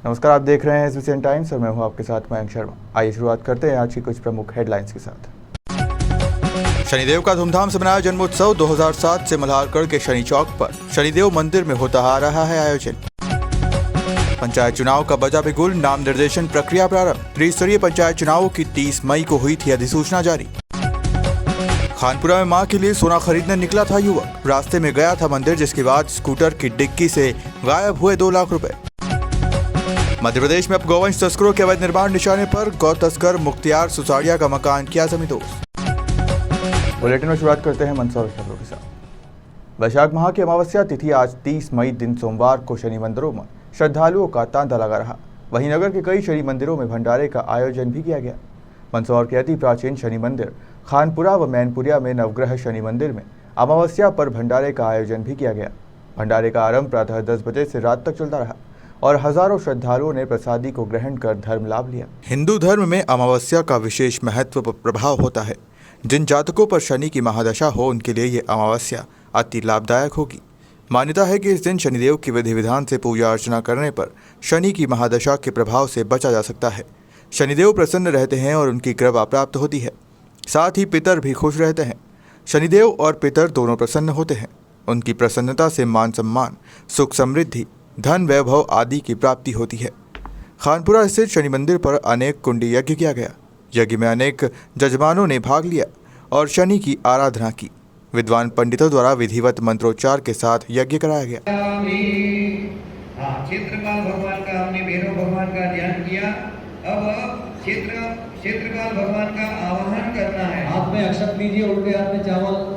नमस्कार, आप देख रहे हैं एसबीएन टाइम्स और मैं हूं आपके साथ मयंक शर्मा। आइए शुरुआत करते हैं आज की कुछ प्रमुख हेडलाइंस के साथ। शनिदेव का धूमधाम से मनाया जन्मोत्सव। 2007 से मल्हारगढ़ के शनि चौक पर शनिदेव मंदिर में होता आ रहा है आयोजन। पंचायत चुनाव का बजा बिगुल, नाम निर्देशन प्रक्रिया प्रारंभ। त्रिस्तरीय पंचायत चुनावों की 30 मई को हुई थी अधिसूचना जारी। खानपुरा में मां के लिए सोना खरीदने निकला था युवक, रास्ते में गया था मंदिर, जिसके बाद स्कूटर की डिक्की से गायब हुए 2 लाख रुपए। मध्य प्रदेश में अब गौवंश तस्करों के अवैध निर्माण निशाने पर, गौ तस्कर मुख्तियार सुसाड़िया का मकान किया जमींदोज। बुलेटिन में शुरुआत करते हैं मंदसौर खबरों के साथ। वैशाख माह की अमावस्या तिथि आज 30 मई दिन सोमवार को शनि मंदिरों में श्रद्धालुओं का तांता लगा रहा। वहीं नगर के कई शनि मंदिरों में भंडारे का आयोजन भी किया गया। मंदसौर के अति प्राचीन शनि मंदिर खानपुरा व मैनपुरिया में नवग्रह शनि मंदिर में अमावस्या पर भंडारे का आयोजन भी किया गया। भंडारे का आरंभ प्रातः 10 बजे से रात तक चलता रहा और हजारों श्रद्धालुओं ने प्रसादी को ग्रहण कर धर्म लाभ लिया। हिंदू धर्म में अमावस्या का विशेष महत्व व प्रभाव होता है। जिन जातकों पर शनि की महादशा हो उनके लिए ये अमावस्या अति लाभदायक होगी। मान्यता है कि इस दिन शनिदेव की विधि विधान से पूजा अर्चना करने पर शनि की महादशा के प्रभाव से बचा जा सकता है। शनिदेव प्रसन्न रहते हैं और उनकी कृपा प्राप्त होती है। साथ ही पितर भी खुश रहते हैं। शनिदेव और पितर दोनों प्रसन्न होते हैं। उनकी प्रसन्नता से मान सम्मान, सुख समृद्धि, धन वैभव आदि की प्राप्ति होती है। खानपुरा स्थित शनि मंदिर पर अनेक कुंडी यज्ञ किया गया। यज्ञ में अनेक जजमानों ने भाग लिया और शनि की आराधना की। विद्वान पंडितों द्वारा विधिवत मंत्रोच्चार के साथ यज्ञ कराया गया। क्षेत्रपाल भगवान का हमने भैरव भगवान का ध्यान किया। अब क्षेत्रपाल भगवान का आवाहन करना है। हाथ में अक्षत लीजिए, उल्टे हाथ में चावल।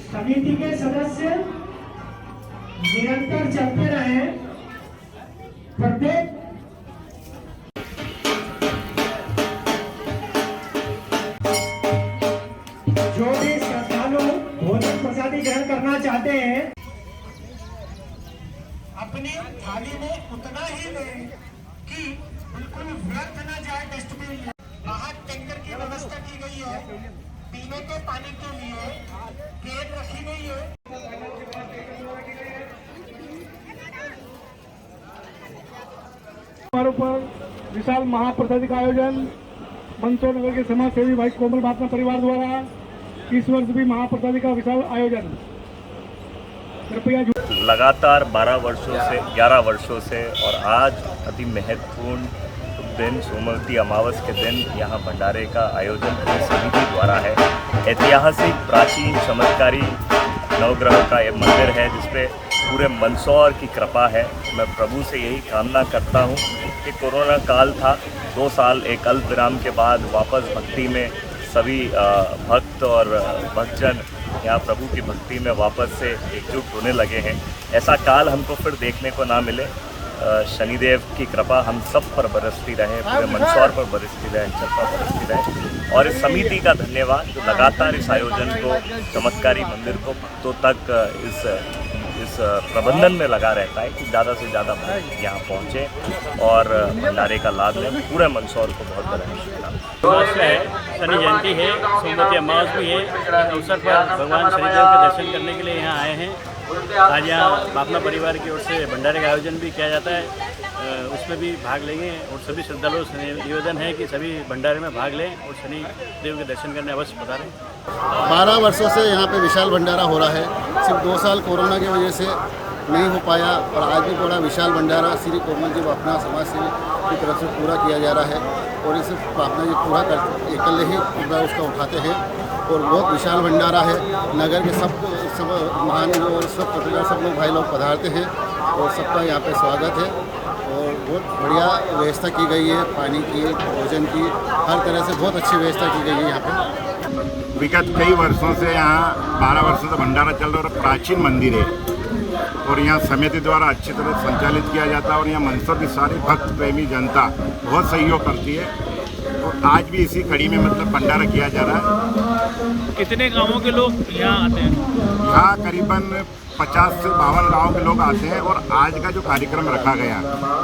समिति के सदस्य निरंतर चलते रहे। प्रत्येक जो भी श्रद्धालु भोजन प्रसादी ग्रहण करना चाहते हैं अपनी थाली में उतना ही लें कि बिल्कुल व्यर्थ न जाए। डस्टबिन बाहर टैंकर की व्यवस्था की गई है। पीने के पानी के लिए गेट रखी गई है। पर विशाल महाप्रसादी का आयोजन मंदसौर नगर के समाज सेवी भाई कोमल महात्मा परिवार द्वारा इस वर्ष भी महाप्रसादी का विशाल आयोजन कृपया लगातार 11 वर्षों से और आज अति महत्वपूर्ण दिन सोमवती अमावस के दिन यहाँ भंडारे का आयोजन पूरी समिति द्वारा है। ऐतिहासिक प्राचीन चमत्कारी नवग्रह का ये मंदिर है जिसपे पूरे मंदसौर की कृपा है। मैं प्रभु से यही कामना करता हूँ कि कोरोना काल था, 2 साल एक अल्प विराम के बाद वापस भक्ति में सभी भक्त और भक्तजन यहाँ प्रभु की भक्ति में वापस से एकजुट होने लगे हैं। ऐसा काल हमको फिर देखने को ना मिले। शनिदेव की कृपा हम सब पर बरसती रहे, पूरे मंदसौर पर बरसती रहे, अंचल पर बरसती रहे। और इस समिति का धन्यवाद जो लगातार इस आयोजन को, चमत्कारी मंदिर को भक्तों तक इस प्रबंधन में लगा रहता है कि ज़्यादा से ज़्यादा भक्त यहाँ पहुँचे और भंडारे का लाभ लें। पूरे मंदसौर को बहुत बहुत शुभकामनाएं। शनि जयंती है, सोमवती अमावस भी है। इस अवसर पर भगवान शनिदेव के दर्शन करने के लिए यहाँ आए हैं। आज यहाँ बापना परिवार की ओर से भंडारे का आयोजन भी किया जाता है, उसमें भी भाग लेंगे और सभी श्रद्धालुओं से निवेदन है कि सभी भंडारे में भाग लें और शनि देव के दर्शन करने अवश्य पधारें। 12 वर्षों से यहाँ पे विशाल भंडारा हो रहा है। सिर्फ 2 साल कोरोना की वजह से नहीं हो पाया और आज भी बड़ा विशाल भंडारा श्री कोमल जी अपना समाज सेवी की तरफ से पूरा किया जा रहा है और इसे अपना ये पूरा कर अकेले ही पूरा उसका उठाते हैं और बहुत विशाल भंडारा है। नगर के सब महान और सब पत्रकार सब लोग भाई लोग पधारते हैं और सबका यहाँ पे स्वागत है और बहुत बढ़िया व्यवस्था की गई है, पानी की, भोजन की, हर तरह से बहुत अच्छी व्यवस्था की गई है यहाँ पे। विगत कई वर्षों से यहाँ 12 वर्षों से भंडारा चल रहा है और प्राचीन मंदिर है और यहाँ समिति द्वारा अच्छी तरह संचालित किया जाता है और यहाँ मंदिर की सारी भक्त प्रेमी जनता बहुत सहयोग करती है और आज भी इसी कड़ी में मतलब भंडारा किया जा रहा है। कितने गांवों के लोग यहाँ आते हैं? यहाँ करीबन 50 से 52 गाँव के लोग आते हैं और आज का जो कार्यक्रम रखा गया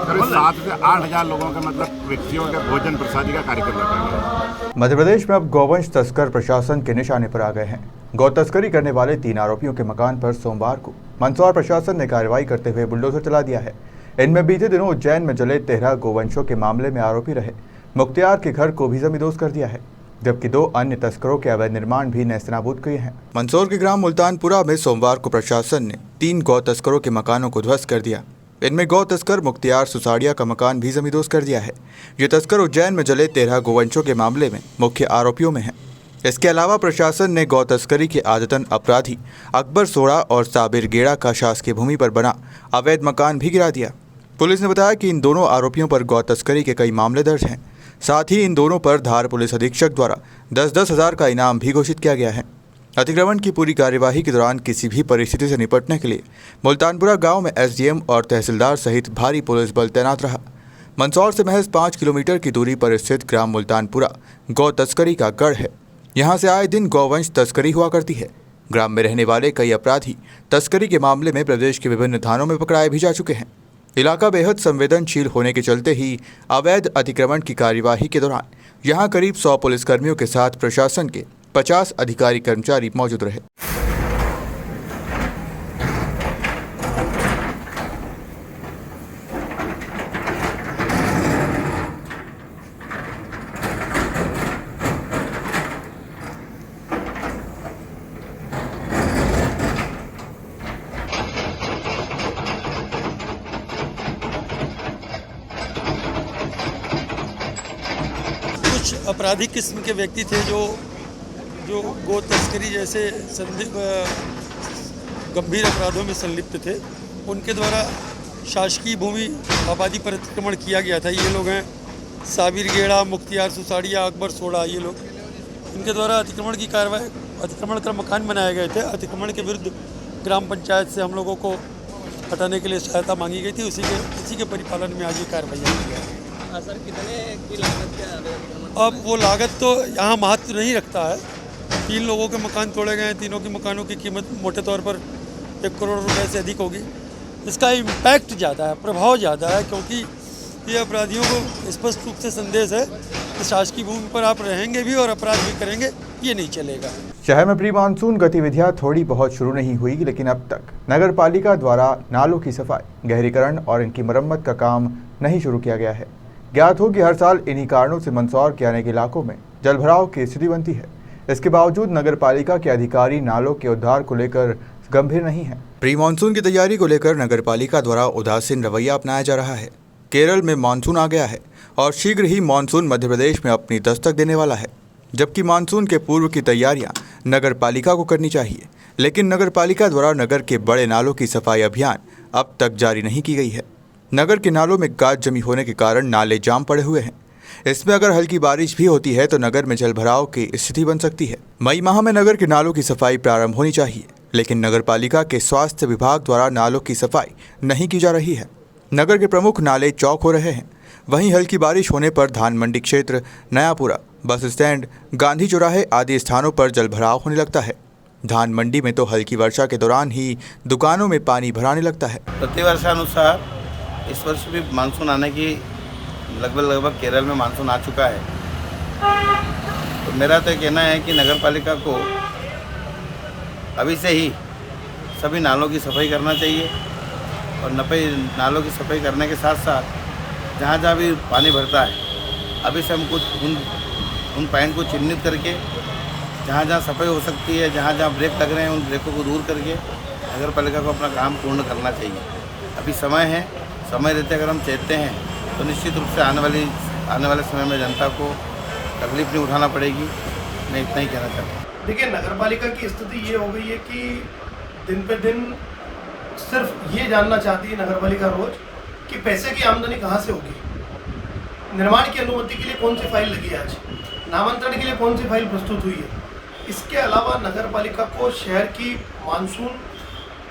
करीब 7 से 8 हज़ार लोगों के मतलब व्यक्तियों के भोजन प्रसादी का कार्यक्रम रखा गया। मध्य प्रदेश में अब गौवंश तस्कर प्रशासन के निशाने पर आ गए हैं। गौ तस्करी करने वाले 3 आरोपियों के मकान पर सोमवार को मंदसौर प्रशासन ने कार्रवाई करते हुए बुलडोजर चला दिया है। इनमें बीते दिनों उज्जैन में जले 13 गोवंशों के मामले में आरोपी रहे मुख्तियार के घर को भी जमींदोज कर दिया है, जबकि 2 अन्य तस्करों के अवैध निर्माण भी नेस्तनाबूद किए हैं। मंदसौर के ग्राम मुल्तानपुरा में सोमवार को प्रशासन ने 3 गौ तस्करों के मकानों को ध्वस्त कर दिया। इनमें गौ तस्कर मुख्तियार सुसाड़िया का मकान भी जमींदोज कर दिया है। ये तस्कर उज्जैन में जले 13 गोवंशों के मामले में मुख्य आरोपियों में हैं। इसके अलावा प्रशासन ने गौ तस्करी के आदतन अपराधी अकबर सोड़ा और साबिर गेड़ा का शासकीय भूमि पर बना अवैध मकान भी गिरा दिया। पुलिस ने बताया कि इन दोनों आरोपियों पर गौ तस्करी के कई मामले दर्ज हैं। साथ ही इन दोनों पर धार पुलिस अधीक्षक द्वारा 10-10 हज़ार का इनाम भी घोषित किया गया है। अतिक्रमण की पूरी कार्यवाही के दौरान किसी भी परिस्थिति से निपटने के लिए मुल्तानपुरा गांव में एसडीएम और तहसीलदार सहित भारी पुलिस बल तैनात रहा। मंदसौर से महज 5 किलोमीटर की दूरी पर स्थित ग्राम मुल्तानपुरा गौ तस्करी का गढ़ है। यहाँ से आए दिन गौवंश तस्करी हुआ करती है। ग्राम में रहने वाले कई अपराधी तस्करी के मामले में प्रदेश के विभिन्न थानों में पकड़ाए भी जा चुके हैं। इलाका बेहद संवेदनशील होने के चलते ही अवैध अतिक्रमण की कार्यवाही के दौरान यहाँ करीब 100 पुलिसकर्मियों के साथ प्रशासन के 50 अधिकारी कर्मचारी मौजूद रहे। कुछ आपराधिक किस्म के व्यक्ति थे जो गो तस्करी जैसे गंभीर अपराधों में संलिप्त थे। उनके द्वारा शासकीय भूमि आबादी पर अतिक्रमण किया गया था। ये लोग हैं साबिर गेड़ा, मुख्तियार सुसाड़िया, अकबर सोड़ा। ये लोग इनके द्वारा अतिक्रमण कर मकान बनाए गए थे। अतिक्रमण के विरुद्ध ग्राम पंचायत से हम लोगों को हटाने के लिए सहायता मांगी गई थी। इसी के परिपालन में आज ये कार्रवाई की गई। सर, कितने की लागत क्या है? अब वो लागत तो यहाँ महत्व नहीं रखता है। 3 लोगों के मकान तोड़े गए हैं। तीनों के मकानों की कीमत मोटे तौर पर 1 करोड़ रुपए से अधिक होगी। इसका इम्पैक्ट ज़्यादा है, प्रभाव ज़्यादा है, क्योंकि ये अपराधियों को स्पष्ट रूप से संदेश है कि शासकीय भूमि पर आप रहेंगे भी और अपराध भी करेंगे, ये नहीं चलेगा। शहर में प्री मानसून गतिविधियां थोड़ी बहुत शुरू नहीं हुई, लेकिन अब तक नगर पालिका द्वारा नालों की सफाई, गहरीकरण और इनकी मरम्मत का काम नहीं शुरू किया गया है। ज्ञात हो कि हर साल इन्हीं कारणों से मंदसौर के अनेक इलाकों में जलभराव की स्थिति बनती है। इसके बावजूद नगर पालिका के अधिकारी नालों के उद्धार को लेकर गंभीर नहीं है। प्री मानसून की तैयारी को लेकर नगर पालिका द्वारा उदासीन रवैया अपनाया जा रहा है। केरल में मानसून आ गया है और शीघ्र ही मानसून मध्य प्रदेश में अपनी दस्तक देने वाला है, जबकि मानसून के पूर्व की तैयारियां नगर पालिका को करनी चाहिए। लेकिन नगर पालिका द्वारा नगर के बड़े नालों की सफाई अभियान अब तक जारी नहीं की गई है। नगर के नालों में गाद जमी होने के कारण नाले जाम पड़े हुए हैं। इसमें अगर हल्की बारिश भी होती है तो नगर में जलभराव की स्थिति बन सकती है। मई माह में नगर के नालों की सफाई प्रारंभ होनी चाहिए, लेकिन नगर पालिका के स्वास्थ्य विभाग द्वारा नालों की सफाई नहीं की जा रही है। नगर के प्रमुख नाले चौक हो रहे हैं। वहीं हल्की बारिश होने पर धान मंडी क्षेत्र, नयापुरा, बस स्टैंड, गांधी चौराहे आदि स्थानों पर जलभराव होने लगता है। धान मंडी में तो हल्की वर्षा के दौरान ही दुकानों में पानी भराने लगता है। प्रतिवर्षानुसार इस वर्ष भी मानसून आने की लगभग केरल में मानसून आ चुका है। तो मेरा तो कहना है कि नगर पालिका को अभी से ही सभी नालों की सफाई करना चाहिए और नालों की सफाई करने के साथ साथ जहाँ जहाँ भी पानी भरता है अभी से हम कुछ उन पॉइंट को चिन्हित करके जहाँ जहाँ सफाई हो सकती है, जहाँ जहाँ ब्रेक लग रहे हैं उन ब्रेकों को दूर करके नगर पालिका को अपना काम पूर्ण करना चाहिए। अभी समय है, समय रहते अगर हम चाहते हैं तो निश्चित रूप से आने वाले समय में जनता को तकलीफ नहीं उठाना पड़ेगी। मैं इतना ही कहना चाहता हूँ। देखिए, नगर पालिका की स्थिति ये हो गई है कि दिन पे दिन सिर्फ ये जानना चाहती है नगर पालिका रोज कि पैसे की आमदनी कहाँ से होगी। निर्माण की अनुमति के लिए कौन सी फाइल लगी है, आज नामांतरण के लिए कौन सी फाइल प्रस्तुत हुई है, इसके अलावा नगर पालिका को शहर की मानसून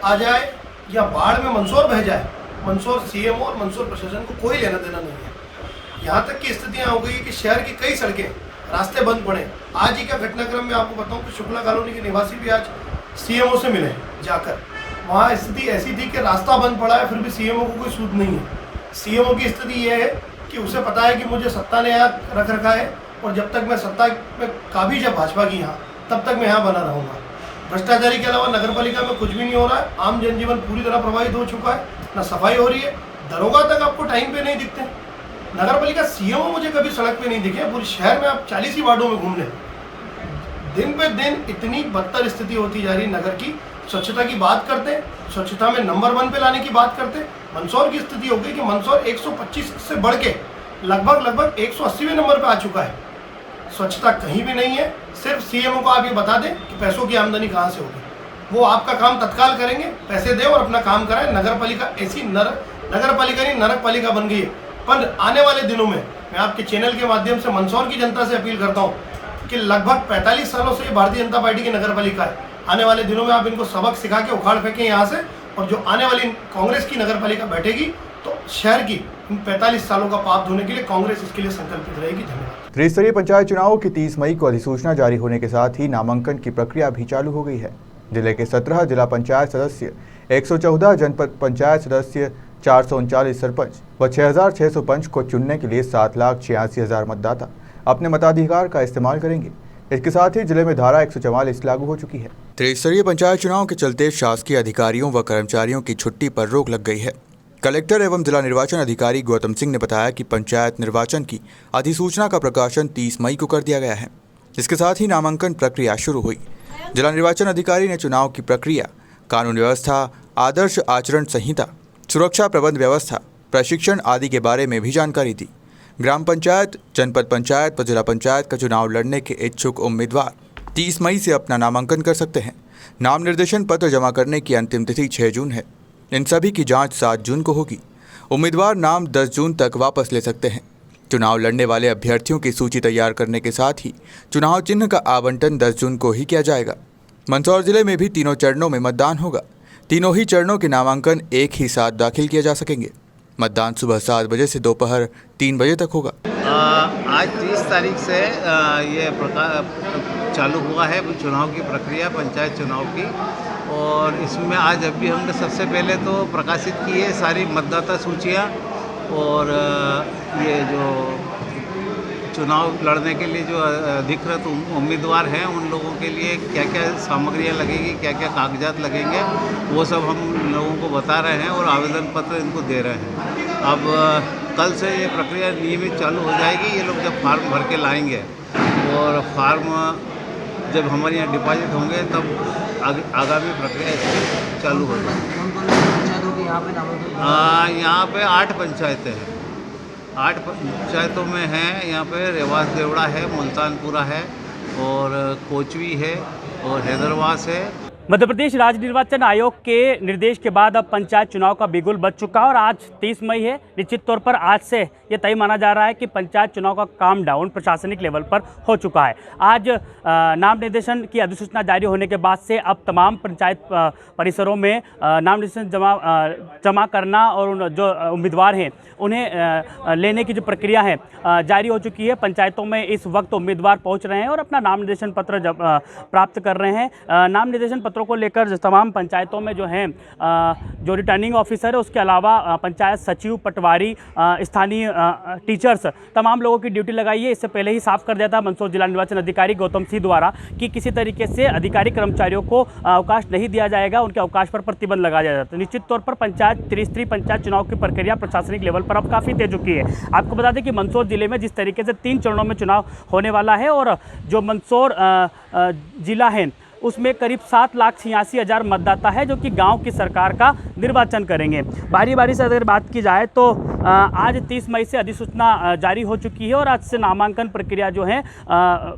आ जाए या बाढ़ में मंदसौर बह जाए, मंदसौर सीएमओ और मंदसौर प्रशासन को कोई लेना देना नहीं है। यहाँ तक की स्थितियाँ हो गई कि शहर की कई सड़कें, रास्ते बंद पड़े। आज ही का घटनाक्रम में आपको बताऊँ कि शुक्ला कॉलोनी के निवासी भी आज सीएमओ से मिले जाकर। वहाँ स्थिति ऐसी थी कि रास्ता बंद पड़ा है, फिर भी सीएमओ को कोई सूद नहीं है। सीएमओ की स्थिति यह है कि उसे पता है कि मुझे सत्ता ने यहाँ रख रखा है और जब तक मैं सत्ता में काबिज है भाजपा की यहाँ, तब तक मैं यहाँ बना रहूँगा। भ्रष्टाचारी के अलावा नगर पालिका में कुछ भी नहीं हो रहा है। आम जनजीवन पूरी तरह प्रभावित हो चुका है, ना सफाई हो रही है, दरोगा तक आपको टाइम पे नहीं दिखते। नगर पालिका सीएमओ मुझे कभी सड़क पे नहीं दिखे। पूरे शहर में आप 40 ही वार्डों में घूम लें, दिन पे दिन इतनी बदतर स्थिति होती जा रही नगर की। स्वच्छता की बात करते, स्वच्छता में नंबर 1 पे लाने की बात करते। मंदसौर की स्थिति हो गई कि मंदसौर 125 से बढ़ के लगभग 180वें नंबर पे आ चुका है। स्वच्छता कहीं भी नहीं है। सिर्फ सीएमओ को आप ये बता दें कि पैसों की आमदनी कहाँ से होगी, वो आपका काम तत्काल करेंगे, पैसे दे और अपना काम कराएं। नगर पालिका ऐसी नगर पालिका नहीं नरक पालिका बन गई है। पर आने वाले दिनों में मैं आपके चैनल के माध्यम से मंदसौर की जनता से अपील करता हूँ कि लगभग 45 सालों से ये भारतीय जनता पार्टी की नगर पालिका है। आने वाले दिनों में आप इनको सबक सिखा के उखाड़ फेंकें यहाँ से, और जो आने वाली कांग्रेस की नगर पालिका बैठेगी तो शहर की इन 45 सालों का पाप धोने के लिए कांग्रेस इसके लिए संकल्पित रहेगी। धन्यवाद। त्रिस्तरीय पंचायत चुनावों की 30 मई को अधिसूचना जारी होने के साथ ही नामांकन की प्रक्रिया भी चालू हो गई है। जिले के 17 जिला पंचायत सदस्य, 114 जनपद पंचायत सदस्य, 439 सरपंच व 6,600 पंच को चुनने के लिए 7,86,000 मतदाता अपने मताधिकार का इस्तेमाल करेंगे। इसके साथ ही जिले में धारा 144 लागू हो चुकी है। त्रिस्तरीय पंचायत चुनाव के चलते शासकीय अधिकारियों व कर्मचारियों की छुट्टी पर रोक लग गई है। कलेक्टर एवं जिला निर्वाचन अधिकारी गौतम सिंह ने बताया कि पंचायत निर्वाचन की अधिसूचना का प्रकाशन 30 मई को कर दिया गया है। इसके साथ ही नामांकन प्रक्रिया शुरू हुई। जिला निर्वाचन अधिकारी ने चुनाव की प्रक्रिया, कानून व्यवस्था, आदर्श आचरण संहिता, सुरक्षा प्रबंध व्यवस्था, प्रशिक्षण आदि के बारे में भी जानकारी दी। ग्राम पंचायत, जनपद पंचायत व जिला पंचायत का चुनाव लड़ने के इच्छुक उम्मीदवार 30 मई से अपना नामांकन कर सकते हैं। नाम निर्देशन पत्र जमा करने की अंतिम तिथि 6 जून है। इन सभी की जांच 7 जून को होगी। उम्मीदवार नाम 10 जून तक वापस ले सकते हैं। चुनाव लड़ने वाले अभ्यर्थियों की सूची तैयार करने के साथ ही चुनाव चिन्ह का आवंटन 10 जून को ही किया जाएगा। मंदसौर जिले में भी तीनों चरणों में मतदान होगा। तीनों ही चरणों के नामांकन एक ही साथ दाखिल किए जा सकेंगे। मतदान सुबह 7 बजे से दोपहर 3 बजे तक होगा। आज 30 तारीख से ये चालू हुआ है चुनाव की प्रक्रिया, पंचायत चुनाव की। और इसमें आज अभी हमने सबसे पहले तो प्रकाशित की है सारी मतदाता सूचियाँ, और ये जो चुनाव लड़ने के लिए जो अधिकृत उम्मीदवार हैं उन लोगों के लिए क्या क्या सामग्रियाँ लगेगी, क्या क्या कागजात लगेंगे, वो सब हम लोगों को बता रहे हैं और आवेदन पत्र इनको दे रहे हैं। अब कल से ये प्रक्रिया नियमित चालू हो जाएगी। ये लोग जब फार्म भर के लाएंगे और फार्म जब हमारे यहाँ डिपॉजिट होंगे तब आगामी प्रक्रिया इसकी चालू हो जाएगी। यहाँ पे 8 पंचायतें हैं। 8 पंचायतों में हैं। यहाँ पे रेवास देवड़ा है, मुल्तानपुरा है और कोचवी है और हैदरवास है। मध्य प्रदेश राज्य निर्वाचन आयोग के निर्देश के बाद अब पंचायत चुनाव का बिगुल बज चुका है और आज 30 मई है। निश्चित तौर पर आज से ये तय माना जा रहा है कि पंचायत चुनाव का काम डाउन प्रशासनिक लेवल पर हो चुका है। आज नाम निर्देशन की अधिसूचना जारी होने के बाद से अब तमाम पंचायत परिसरों में नाम निर्देशन जमा करना और जो उम्मीदवार हैं उन्हें लेने की जो प्रक्रिया है जारी हो चुकी है। पंचायतों में इस वक्त उम्मीदवार पहुँच रहे हैं और अपना नाम निर्देशन पत्र प्राप्त कर रहे हैं। नाम निर्देशन पत्रों को लेकर तमाम पंचायतों में जो हैं जो रिटर्निंग ऑफिसर है, उसके अलावा पंचायत सचिव, पटवारी, स्थानीय टीचर्स, तमाम लोगों की ड्यूटी लगाई है। इससे पहले ही साफ कर दिया था मंदसौर जिला निर्वाचन अधिकारी गौतम सिंह द्वारा कि किसी तरीके से अधिकारी कर्मचारियों को अवकाश नहीं दिया जाएगा, उनके अवकाश पर प्रतिबंध लगाया जाता है। निश्चित तौर पर त्रिस्तरीय पंचायत चुनाव की प्रक्रिया प्रशासनिक लेवल पर अब काफ़ी तेज चुकी है। आपको बता दें कि मंदसौर जिले में जिस तरीके से 3 चरणों में चुनाव होने वाला है और जो मंदसौर जिला है उसमें करीब 7,86,000 मतदाता है जो कि गांव की सरकार का निर्वाचन करेंगे। बारी बारी से अगर बात की जाए तो आज 30 मई से अधिसूचना जारी हो चुकी है और आज से नामांकन प्रक्रिया जो है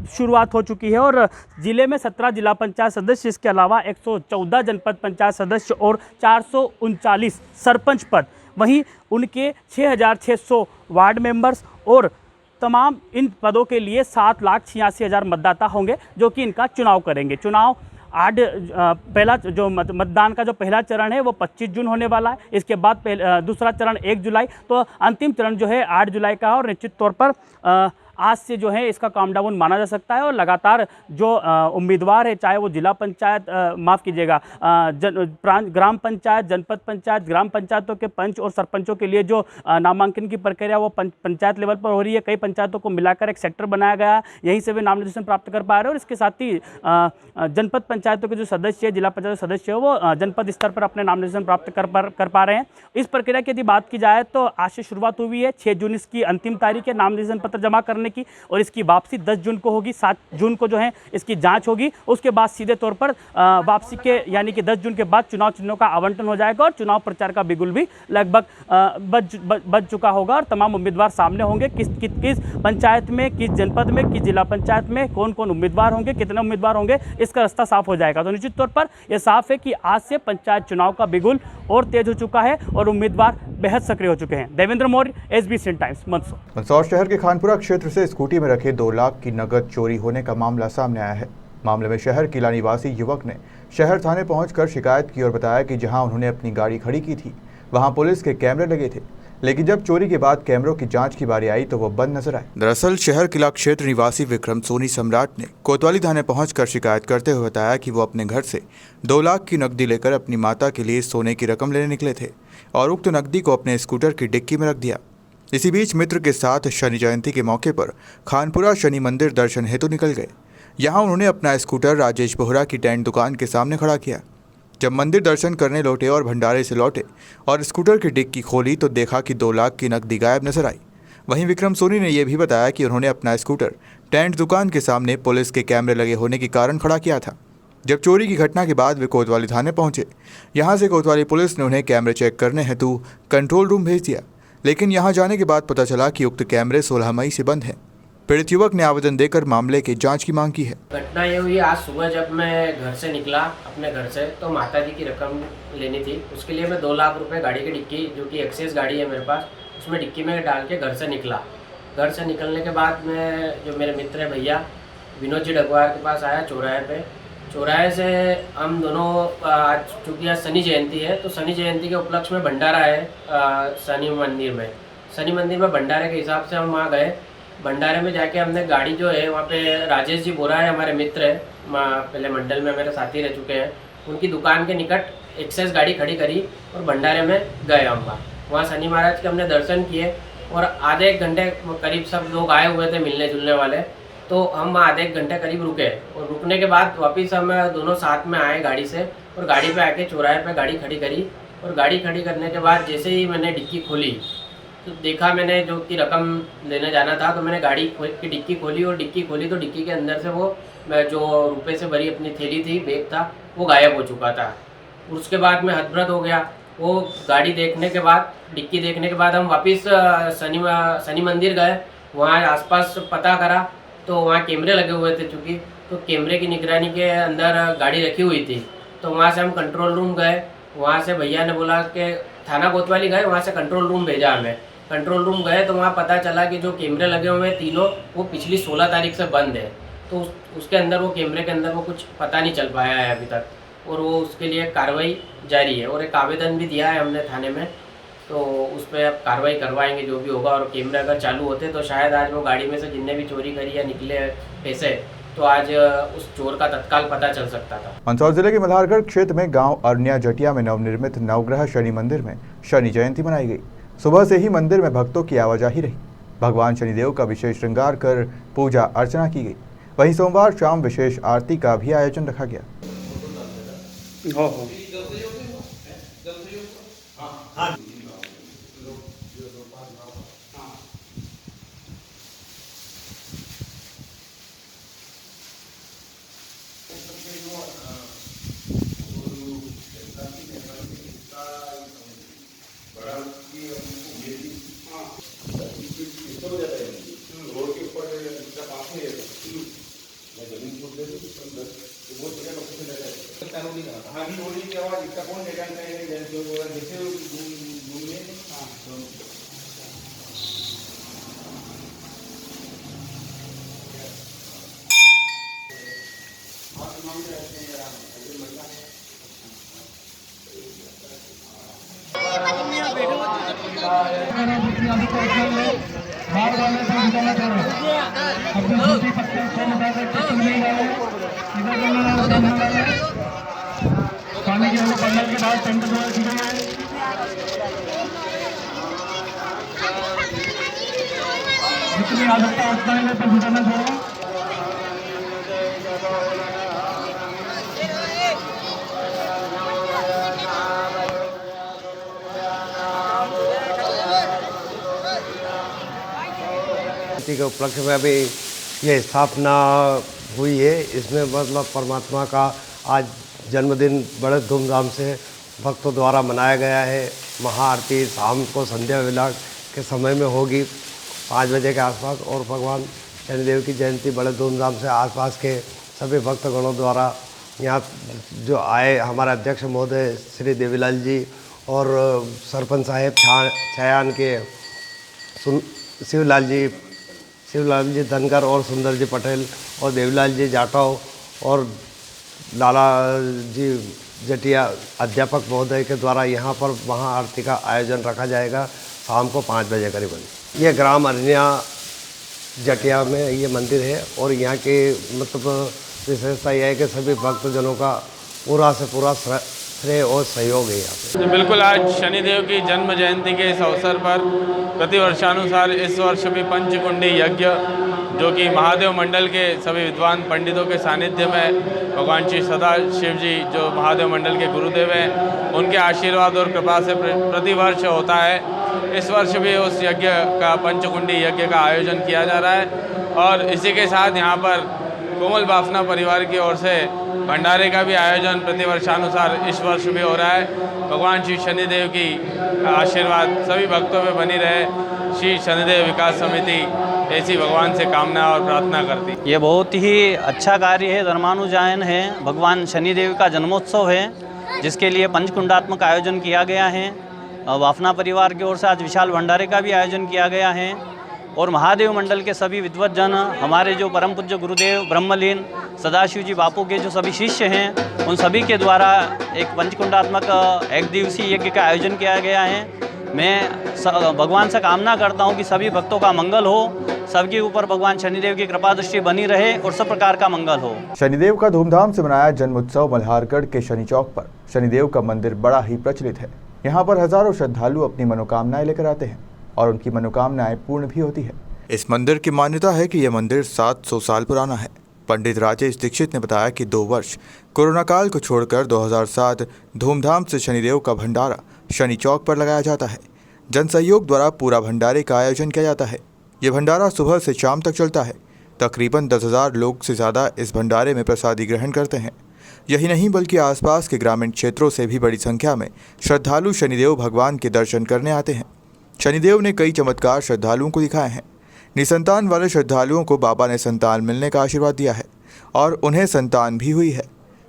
शुरुआत हो चुकी है। और ज़िले में 17 जिला पंचायत सदस्य, इसके अलावा 114 जनपद पंचायत सदस्य और 439 सरपंच पद, वहीं उनके 6,600 वार्ड मेंबर्स और तमाम इन पदों के लिए 7,86,000 मतदाता होंगे जो कि इनका चुनाव करेंगे। चुनाव पहला जो मतदान का जो पहला चरण है वो 25 जून होने वाला है। इसके बाद दूसरा चरण 1 जुलाई, तो अंतिम चरण जो है 8 जुलाई का है। और निश्चित तौर पर आज से जो है इसका काउंटडाउन माना जा सकता है और लगातार जो उम्मीदवार है, चाहे वो जिला पंचायत माफ़ कीजिएगा ग्राम पंचायत, जनपद पंचायत, ग्राम पंचायतों के पंच और सरपंचों के लिए जो नामांकन की प्रक्रिया वो पंचायत लेवल पर हो रही है। कई पंचायतों को मिलाकर एक सेक्टर बनाया गया है, यहीं से वे नामांकन प्राप्त कर पा रहे हैं। और इसके साथ ही जनपद पंचायतों के जो सदस्य है, जिला पंचायत सदस्य है, वो जनपद स्तर पर अपने नामांकन प्राप्त कर पा रहे हैं। इस प्रक्रिया की यदि बात की जाए तो आज से शुरुआत हुई है। 6 जून इसकी अंतिम तारीख है नामांकन पत्र जमा करने की, और इसकी वापसी 10 जून को होगी। 7 जून को जो है इसकी जांच होगी। उसके बाद सीधे तौर पर वापसी के यानी कि 10 जून के बाद चुनाव चिन्हों का आवंटन हो जाएगा और चुनाव प्रचार का बिगुल भी लगभग बज चुका होगा और तमाम उम्मीदवार सामने होंगे। किस पंचायत में, किस जनपद में, किस जिला पंचायत में कौन कौन उम्मीदवार होंगे, कितने उम्मीदवार होंगे, इसका रास्ता साफ हो जाएगा। तो निश्चित तौर पर यह साफ है कि आज से पंचायत चुनाव का बिगुल और तेज हो चुका है और उम्मीदवार बेहद सक्रिय हो चुके हैं। Devendra Maurya, SBCN Times, Mandsaur. मंदसौर शहर के खानपुरा क्षेत्र से स्कूटी में रखे 2 लाख की नकद चोरी होने का मामला सामने आया है। मामले में शहर किला निवासी युवक ने शहर थाने पहुंचकर शिकायत की और बताया कि जहां उन्होंने अपनी गाड़ी खड़ी की थी वहां पुलिस के कैमरे लगे थे, लेकिन जब चोरी के बाद कैमरों की जांच की बारी आई तो वो बंद नजर आए। दरअसल शहर किला क्षेत्र निवासी विक्रम सोनी सम्राट ने कोतवाली थाने पहुंचकर शिकायत करते हुए बताया कि वो अपने घर से 2 लाख की नकदी लेकर अपनी माता के लिए सोने की रकम लेने निकले थे और उक्त नकदी को अपने स्कूटर की डिक्की में रख दिया। इसी बीच मित्र के साथ शनि जयंती के मौके पर खानपुरा शनि मंदिर दर्शन हेतु निकल गए। यहाँ उन्होंने अपना स्कूटर राजेश बोहरा की टेंट दुकान के सामने खड़ा किया। जब मंदिर दर्शन करने लौटे और भंडारे से लौटे और स्कूटर की डिक्की खोली तो देखा कि 2 लाख की नकदी गायब नजर आई। वहीं विक्रम सोनी ने यह भी बताया कि उन्होंने अपना स्कूटर टेंट दुकान के सामने पुलिस के कैमरे लगे होने के कारण खड़ा किया था। जब चोरी की घटना के बाद वे कोतवाली थाने पहुंचे। यहाँ से कोतवाली पुलिस ने उन्हें कैमरे चेक करने हेतु कंट्रोल रूम भेज दिया, लेकिन यहाँ जाने के बाद पता चला कि उक्त कैमरे 16 मई से बंद हैं। पीड़ित युवक ने आवेदन देकर मामले की जांच की मांग की है। घटना ये हुई, आज सुबह जब मैं घर से निकला अपने घर से तो माताजी की रकम लेनी थी। उसके लिए मैं 2 लाख रुपए गाड़ी की डिक्की, जो कि एक्सेस गाड़ी है मेरे पास, उसमें डिक्की में डाल के घर से निकला। घर से निकलने के बाद मैं जो मेरे मित्र है भैया विनोद जी डगवार के पास आया चौराहे पे। चौराहे से हम दोनों आज चूँकि आज शनि जयंती है तो शनि जयंती के उपलक्ष्य में भंडारा है शनि मंदिर में। शनि मंदिर में भंडारे के हिसाब से हम वहाँ गए। भंडारे में जाके हमने गाड़ी जो है वहाँ पे राजेश जी बोरा है, हमारे मित्र है, पहले मंडल में मेरे साथी रह चुके हैं, उनकी दुकान के निकट एक्सेस गाड़ी खड़ी करी और भंडारे में गए हम वहाँ शनि महाराज के हमने दर्शन किए और आधे 1 घंटे करीब सब लोग आए हुए थे मिलने जुलने वाले, तो हम आधे 1 घंटे करीब रुके और रुकने के बाद वापस हम दोनों साथ में आए गाड़ी से और गाड़ी पे आके चौराहे पे गाड़ी खड़ी करी। और गाड़ी खड़ी करने के बाद जैसे ही मैंने डिक्की खोली तो देखा मैंने जो कि रकम लेने जाना था, तो मैंने गाड़ी की डिक्की खोली और डिक्की खोली तो डिक्की के अंदर से वो जो रुपए से भरी अपनी थैली थी, बैग था, वो गायब हो चुका था। उसके बाद मैं हतप्रत हो गया। वो गाड़ी देखने के बाद, डिक्की देखने के बाद हम वापस शनि मंदिर गए। वहाँ आसपास पता करा तो वहाँ कैमरे लगे हुए थे, चूँकि तो कैमरे की निगरानी के अंदर गाड़ी रखी हुई थी। तो वहाँ से हम कंट्रोल रूम गए। वहाँ से भैया ने बोला कि थाना कोतवाली गए, वहाँ से कंट्रोल रूम भेजा हमें। कंट्रोल रूम गए तो वहाँ पता चला कि जो कैमरे लगे हुए हैं तीनों, वो पिछली 16 तारीख से बंद है। तो उसके अंदर वो कैमरे के अंदर वो कुछ पता नहीं चल पाया है अभी तक, और वो उसके लिए कार्रवाई जारी है। और एक आवेदन भी दिया है हमने थाने में, तो उस पर अब कार्रवाई करवाएंगे जो भी होगा। और कैमरे अगर चालू होते तो शायद आज वो गाड़ी में से जिनने भी चोरी करी या निकले पैसे, तो आज उस चोर का तत्काल पता चल सकता था। मंदसौर जिले के मल्हारगढ़ क्षेत्र में गांव अरनिया जटिया में नवनिर्मित नवग्रह शनि मंदिर में शनि जयंती मनाई गई। सुबह से ही मंदिर में भक्तों की आवाजाही रही। भगवान शनिदेव का विशेष श्रृंगार कर पूजा अर्चना की गई। वहीं सोमवार शाम विशेष आरती का भी आयोजन रखा गया। पानी के अंदर पंडल के बाद टेंट द्वारा की गई है। जितनी आवश्यकता उतना ही पर जुटाना छोड़ो। के उपलक्ष्य में अभी ये स्थापना हुई है। इसमें मतलब परमात्मा का आज जन्मदिन बड़े धूमधाम से भक्तों द्वारा मनाया गया है। महाआरती शाम को संध्या वेला के समय में होगी 5 बजे के आसपास, और भगवान शनिदेव की जयंती बड़े धूमधाम से आसपास के सभी भक्तगणों द्वारा यहाँ जो आए, हमारे अध्यक्ष महोदय श्री देवीलाल जी और सरपंच साहेब छयान के शिवलाल जी धनकर और सुंदर जी पटेल और देवीलाल जी जाटव और लाला जी जटिया अध्यापक महोदय के द्वारा यहाँ पर महाआरती का आयोजन रखा जाएगा शाम को 5 बजे करीबन। ये ग्राम अरनिया जटिया में ये मंदिर है और यहाँ के मतलब विशेषता यह है कि सभी भक्तजनों का पूरा से पूरा श्रेय और सहयोग है यहाँ पे। बिल्कुल, आज शनिदेव की जन्म जयंती के इस अवसर पर प्रतिवर्षानुसार इस वर्ष भी पंचकुंडी यज्ञ, जो कि महादेव मंडल के सभी विद्वान पंडितों के सानिध्य में भगवान श्री सदाशिव जी जो महादेव मंडल के गुरुदेव हैं, उनके आशीर्वाद और कृपा से प्रतिवर्ष होता है। इस वर्ष भी उस यज्ञ का पंचकुंडी यज्ञ का आयोजन किया जा रहा है और इसी के साथ यहाँ पर कोमल बाफना परिवार की ओर से भंडारे का भी आयोजन प्रतिवर्षानुसार इस वर्ष भी हो रहा है। भगवान श्री शनिदेव की आशीर्वाद सभी भक्तों पे बनी रहे। श्री शनिदेव विकास समिति ऐसी भगवान से कामना और प्रार्थना करती। ये बहुत ही अच्छा कार्य है, धर्मानुजायन है, भगवान शनिदेव का जन्मोत्सव है, जिसके लिए पंचकुंडात्मक आयोजन किया गया है। बाफना परिवार की ओर से आज विशाल भंडारे का भी आयोजन किया गया है और महादेव मंडल के सभी विद्वत जन, हमारे जो परम पूज्य गुरुदेव ब्रह्मलीन सदाशिव जी बापू के जो सभी शिष्य हैं, उन सभी के द्वारा एक पंचकुंडात्मक 1 दिवसीय यज्ञ का आयोजन किया गया है। मैं भगवान से कामना करता हूं कि सभी भक्तों का मंगल हो, सबके ऊपर भगवान शनिदेव की कृपा दृष्टि बनी रहे और सब प्रकार का मंगल हो। शनिदेव का धूमधाम से मनाया जन्मोत्सव मल्हारगढ़ के शनि चौक पर। शनिदेव का मंदिर बड़ा ही प्रचलित है। यहाँ पर हजारों श्रद्धालु अपनी मनोकामनाएं लेकर आते हैं और उनकी मनोकामनाएं पूर्ण भी होती है। इस मंदिर की मान्यता है कि यह मंदिर 700 साल पुराना है। पंडित राजेश दीक्षित ने बताया कि 2 वर्ष कोरोना काल को छोड़कर 2007 धूमधाम से शनिदेव का भंडारा शनि चौक पर लगाया जाता है। जन सहयोग द्वारा पूरा भंडारे का आयोजन किया जाता है। ये भंडारा सुबह से शाम तक चलता है। तकरीबन 10,000 लोग से ज़्यादा इस भंडारे में प्रसादी ग्रहण करते हैं। यही नहीं बल्कि आसपास के ग्रामीण क्षेत्रों से भी बड़ी संख्या में श्रद्धालु शनिदेव भगवान के दर्शन करने आते हैं। शनिदेव ने कई चमत्कार श्रद्धालुओं को दिखाए हैं। निसंतान वाले श्रद्धालुओं को बाबा ने संतान मिलने का आशीर्वाद दिया है और उन्हें संतान भी हुई है।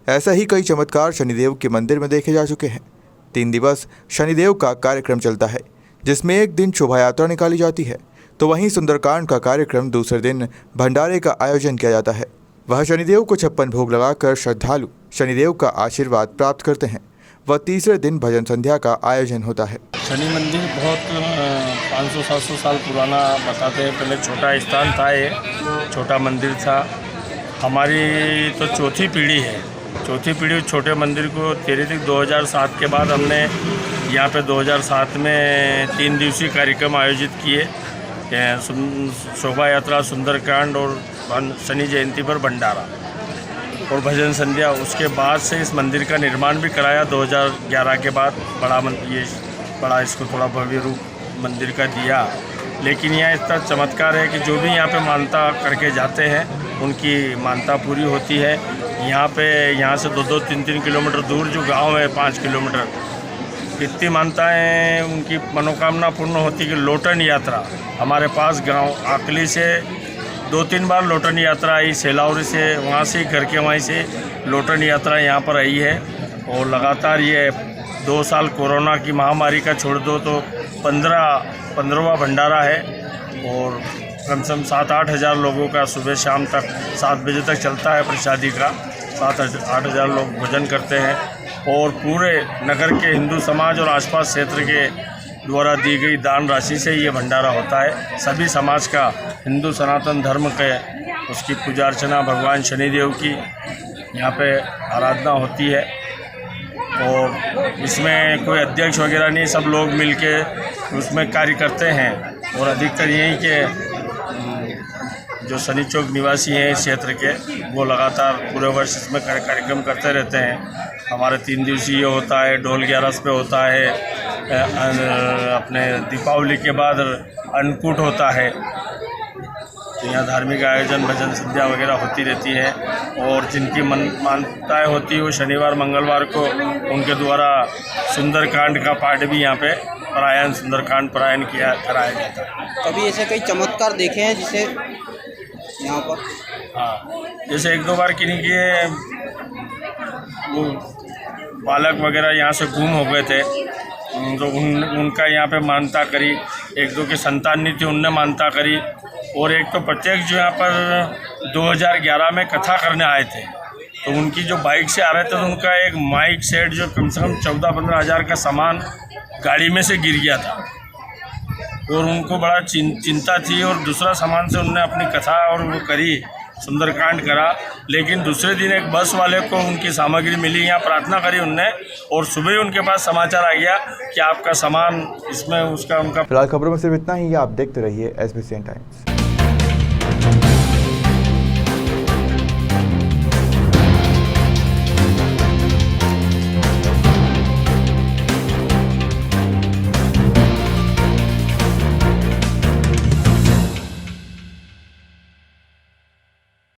ऐसा ही कई चमत्कार शनिदेव के मंदिर में देखे जा चुके हैं। 3 दिवस शनिदेव का कार्यक्रम चलता है, जिसमें एक दिन शोभा यात्रा निकाली जाती है, तो वहीं सुंदरकांड का कार्यक्रम दूसरे दिन भंडारे का आयोजन किया जाता है। वह शनिदेव को 56 भोग लगाकर श्रद्धालु शनिदेव का आशीर्वाद प्राप्त करते हैं। वह तीसरे दिन भजन संध्या का आयोजन होता है। शनि मंदिर बहुत 500-700 साल पुराना बताते हैं। पहले छोटा स्थान था, ये छोटा मंदिर था। हमारी तो चौथी पीढ़ी है। चौथी पीढ़ी छोटे मंदिर को 2007 के बाद हमने यहाँ पे 2007 में 3 दिवसीय कार्यक्रम आयोजित किए। शोभा यात्रा, सुंदरकांड और शनि जयंती पर भंडारा और भजन संध्या। उसके बाद से इस मंदिर का निर्माण भी कराया 2011 के बाद। बड़ा इसको थोड़ा भव्य रूप मंदिर का दिया। लेकिन यहाँ इतना चमत्कार है कि जो भी यहाँ पे मानता करके जाते हैं उनकी मानता पूरी होती है। यहाँ से 2-2, 3-3 किलोमीटर दूर जो गांव है 5 किलोमीटर, इतनी मानताएं उनकी मनोकामना पूर्ण होती कि लोटन यात्रा हमारे पास गांव आकली से 2-3 बार लोटन यात्रा आई। सेलावरी से वहाँ से घर के वहीं से लोटन यात्रा यहाँ पर आई है। और लगातार ये 2 साल कोरोना की महामारी का छोड़ दो तो 15वां भंडारा है और कम से कम 7-8 हज़ार लोगों का सुबह शाम तक 7 बजे तक चलता है प्रसादी का। 7-8 हज़ार लोग भोजन करते हैं और पूरे नगर के हिंदू समाज और आसपास क्षेत्र के द्वारा दी गई दान राशि से ये भंडारा होता है। सभी समाज का हिंदू सनातन धर्म के उसकी पूजा अर्चना भगवान शनिदेव की यहाँ पे आराधना होती है और इसमें कोई अध्यक्ष वगैरह नहीं, सब लोग मिलके उसमें कार्य करते हैं और अधिकतर यही के जो शनि चौक निवासी हैं इस क्षेत्र के वो लगातार पूरे वर्ष इसमें कार्यक्रम करते रहते हैं। हमारे 3 दिवसीय होता है, ढोल 11 पे होता है, अपने दीपावली के बाद अन्नकूट होता है। तो यहाँ धार्मिक आयोजन भजन संध्या वगैरह होती रहती है और जिनकी मान्यताएँ होती है वो शनिवार मंगलवार को उनके द्वारा सुंदरकांड का पाठ भी यहाँ पे सुंदरकांड पारायण कराया जाता है। कभी ऐसे कई चमत्कार देखे हैं जिसे यहाँ पर? हाँ, जैसे 1-2 बार किन्हीं के वो बालक वगैरह यहाँ से गुम हो गए थे तो उनका यहाँ पे मान्यता करी, 1-2 की संतान नहीं थी उनने मान्यता करी और एक तो प्रत्येक जो यहाँ पर 2011 में कथा करने आए थे तो उनकी जो बाइक से आ रहे थे तो उनका एक माइक सेट जो कम से कम 14-15 हज़ार का सामान गाड़ी में से गिर गया था और उनको बड़ा चिंता थी और दूसरा सामान से उनने अपनी कथा और वो करी, सुंदरकांड करा। लेकिन दूसरे दिन एक बस वाले को उनकी सामग्री मिली, यहाँ प्रार्थना करी उनने और सुबह ही उनके पास समाचार आ गया कि आपका सामान इसमें उसका उनका। फिलहाल खबरों में सिर्फ इतना ही, आप देखते रहिए SBCN टाइम्स।